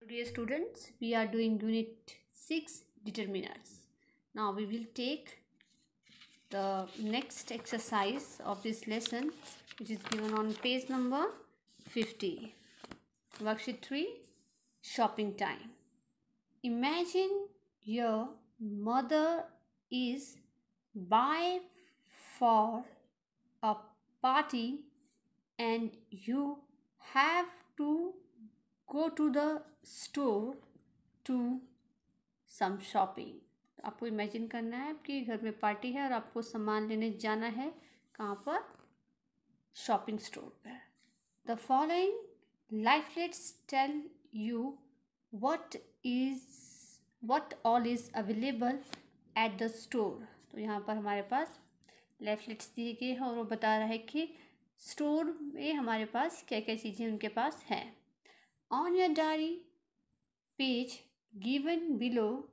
Dear students, we are doing unit 6 determinants. Now we will take the next exercise of this lesson, which is given on page number 50. Worksheet 3, shopping time. Imagine your mother is buy for a party and you have to go to the store to some shopping. आपको imagine करना है आपके घर में party है और आपको सामान लेने जाना है कहाँ पर? शॉपिंग स्टोर पर. The following leaflets tell you what all is available at the store. तो यहाँ पर हमारे पास लाइफलेट्स दिए गए हैं और वो बता रहा है कि स्टोर में हमारे पास क्या क्या चीज़ें उनके पास हैं. On your diary page given below,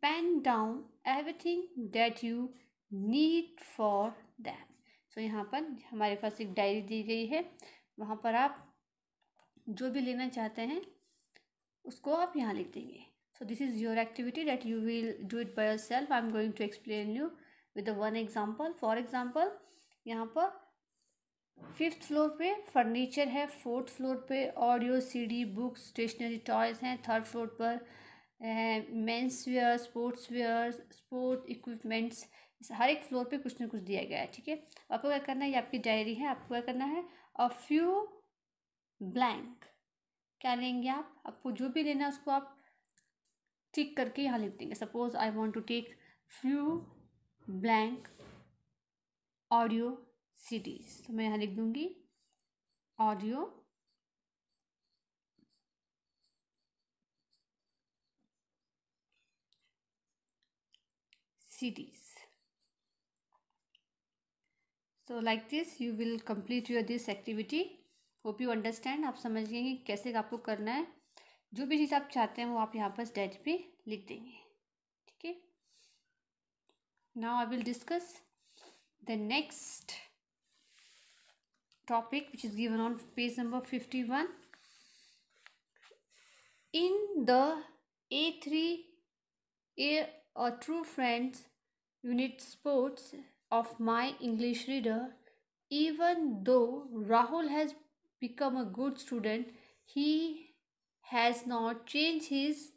pen down everything that you need for them. So यहाँ पर हमारे पास एक डायरी दी गई है, वहाँ पर आप जो भी लेना चाहते हैं उसको आप यहाँ लिख देंगे. So this is your activity that you will do it by yourself. I'm going to explain you with the one example. For example, यहाँ पर 5th फ्लोर पे फर्नीचर है, 4th फ्लोर पे audio CD books stationery toys हैं, 3rd floor पर men's wear sports wear sport equipments. हर एक floor पे कुछ ना कुछ दिया गया है. ठीक है, आपको क्या करना है, ये आपकी डायरी है, आपको क्या करना है, अ फ्यू ब्लैंक. क्या लेंगे आप? आपको जो भी लेना है उसको आप टिक करके यहाँ लिख देंगे. Suppose I want to take few blank audio CDs, तो मैं यहाँ लिख दूंगी audio CDs. So like this you will complete your this activity. Hope you understand. आप समझ गए कि कैसे आपको करना है. जो भी चीज़ आप चाहते हैं वो आप यहाँ पर डायरी पे लिख देंगे. ठीक है. Now I will discuss the next topic which is given on page number 51. In the A3 A True Friends unit sports of my English reader, even though Rahul has become a good student, he has not changed his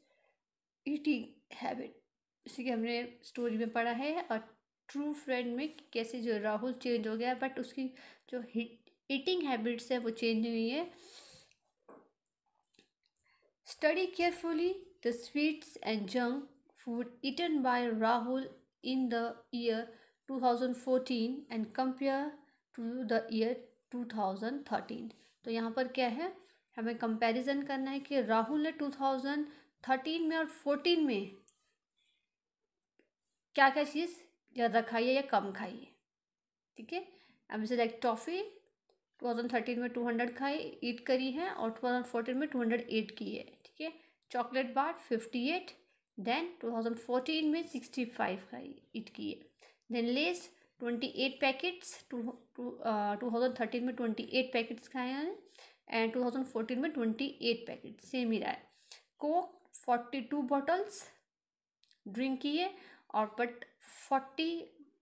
eating habit. जैसे कि हमने story में पढ़ा है और true friend में कैसे जो राहुल चेंज हो गया, बट उसकी जो ईटिंग हैबिट्स है वो चेंज नहीं हुई है. Study carefully the sweets and junk food eaten by Rahul in the year 2014 and compare to the year 2013. तो यहाँ पर क्या है, हमें कंपैरिजन करना है कि राहुल ने 2013 में और 14 में क्या क्या चीज़ ज़्यादा खाई है या कम खाई है. ठीक है, अब जैसे लाइक टॉफ़ी 2013 में 200 खाई ईट करी है और 2014 में 208 की है. ठीक है, चॉकलेट बार 58, देन 2014 में 65 खाई ईट की है. देन लेस 28 पैकेट्स 2013 में 28 पैकेट्स खाए हैं एंड 2014 में 28 पैकेट सेम ही रहा है. कोक 42 बॉटल्स ड्रिंक की है और बट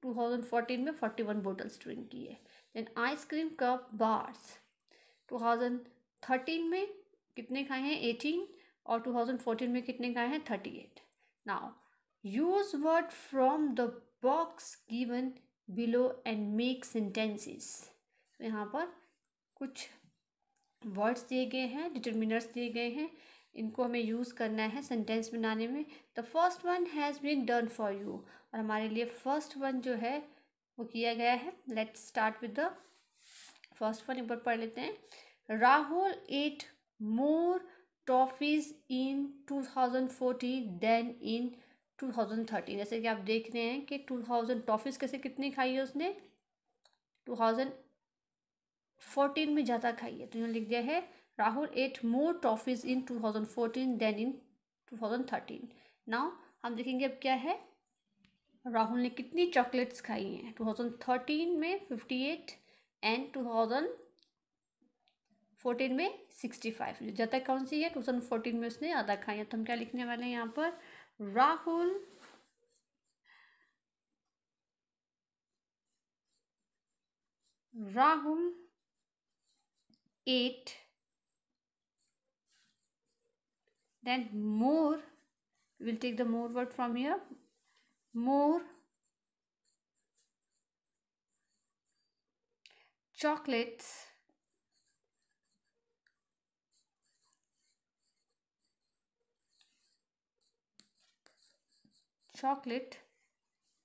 2014 में 41 बॉटल्स ड्रिंक की है. देन आइसक्रीम कप बार्स 2013 में कितने खाए हैं, 18, और 2014 में कितने खाए हैं, 38. Now use word from the box given below and make sentences. तो यहाँ पर कुछ वर्ड्स दिए गए हैं, डिटर्मिनर्स दिए गए हैं, इनको हमें यूज़ करना है सेंटेंस बनाने में. The first one has been done for you, और हमारे लिए फर्स्ट वन जो है वो किया गया है. Let's start with the first one. एक बार पढ़ लेते हैं. Rahul ate more toffees in 2014 then in 2013. जैसे कि आप देख रहे हैं कि 2000 टॉफीज कैसे कितनी खाई है उसने, 2014 में ज़्यादा खाई है. तो यहाँ लिख दिया है Rahul ate more toffees in 2014 then in 2013. Now हम देखेंगे अब क्या है, राहुल ने कितनी चॉकलेट्स खाई हैं. 2013 में 58 एंड 2014 में 65। जब तक कौन सी है, 2014 में उसने ज़्यादा खाई है। तो हम क्या लिखने वाले हैं यहाँ पर, Rahul ate then more, we'll take the more word from here, more chocolates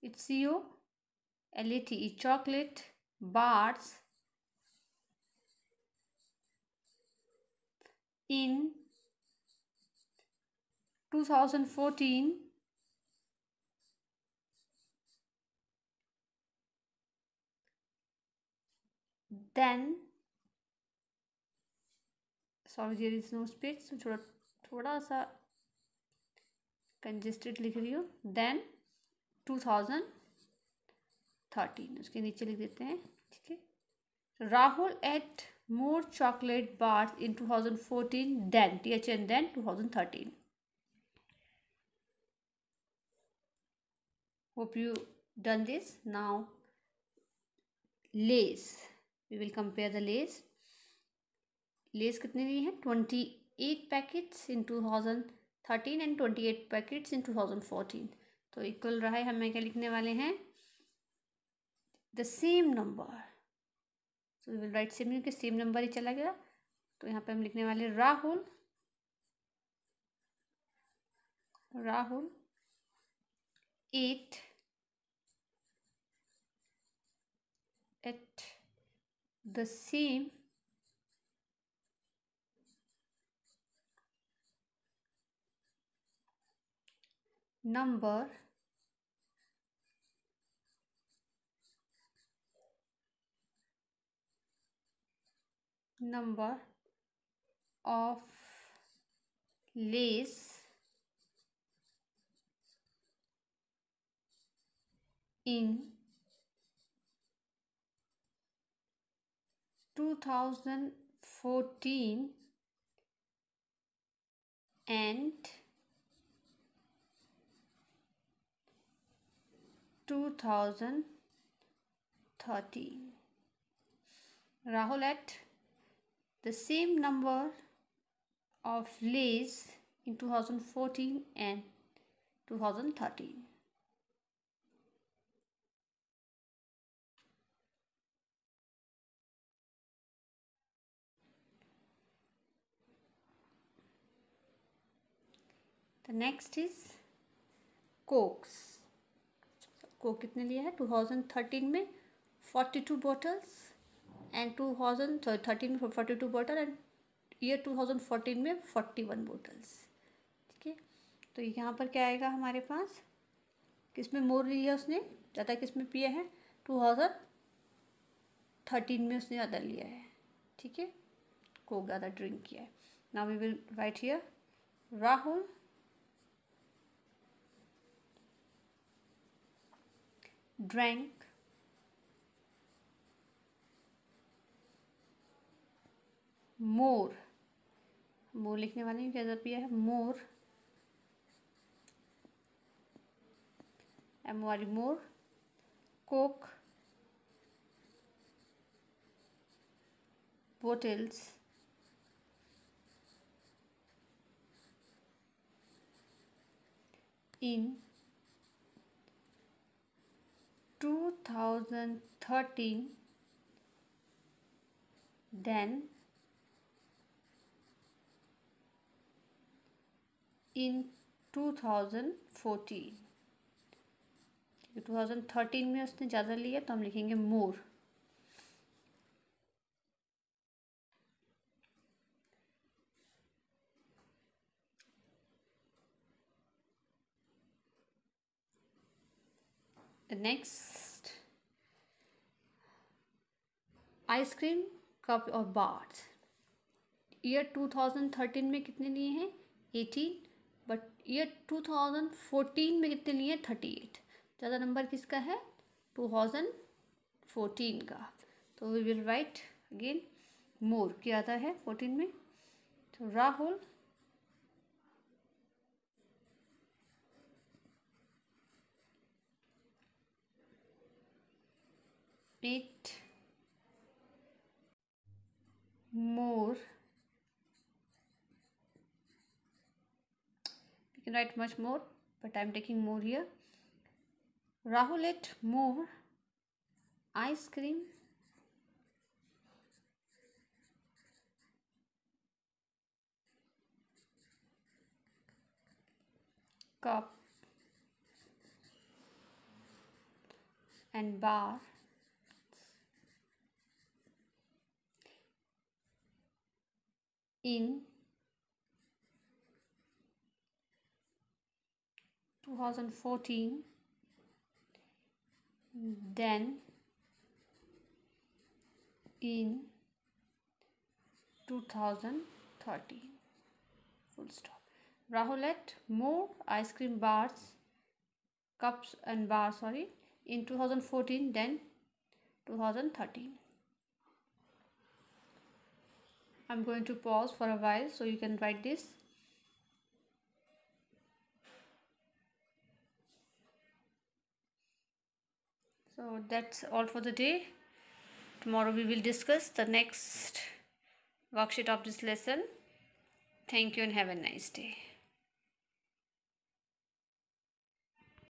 it's COLATE, chocolate bars in 2014 then, sorry there is no space, so थोड़ा सा कंजेस्टेड लिख रही हूँ, देन 2013 उसके नीचे लिख देते हैं, ठीक है। Rahul ate more chocolate bars in 2014 then, THN then 2013. Hope you done this. Now Lays, we will compare the Lays. Lays कितने लिए हैं, 28 पैकेट्स इन 2013 एंड 28 पैकेट्स इन 2014. तो इक्वल रहा है, हमें क्या लिखने वाले हैं, the same number, so we will write same, क्योंकि सेम नंबर ही चला गया। तो यहाँ पे हम लिखने वाले Rahul ate at the same number of Lays in 2014 and 2013. Rahul ate the same number of Lays in 2014 and 2013. The next is Cokes. Coke कितने लिए है, 2013 में 42 बॉटल्स एंड 2013 में 42 बॉटल एंड ईयर 2014 में 41 बॉटल्स, ठीक है। तो यहाँ पर क्या आएगा हमारे पास, किस में मोर लिया उसने, ज़्यादा किस में पिया है, 2013 में उसने ज़्यादा लिया है, ठीक है, कोक ज़्यादा ड्रिंक किया है। Now we will write here, Rahul drank more लिखने वाले हैं, क्या पिया है, more, MORE, coke bottles in 2013 then in 2014. 2013 में उसने ज़्यादा लिया तो हम लिखेंगे मोर। The next, आइसक्रीम कप और बार्स, ईयर 2013 में कितने लिए हैं, 18, बट ईयर 2014 में कितने लिए हैं, 38। ज़्यादा नंबर किसका है, 2014 का। तो वी विल राइट अगेन, मोर क्या आता है 14 में? तो Rahul eat more. You can write much more, but I'm taking more here. Rahul ate more ice cream cup and bar in 2014 than in 2013. Full stop. Rahul ate more ice cream bars, cups and bars, in 2014 than 2013. I'm going to pause for a while so you can write this. So that's all for the day. Tomorrow we will discuss the next worksheet of this lesson. Thank you and have a nice day.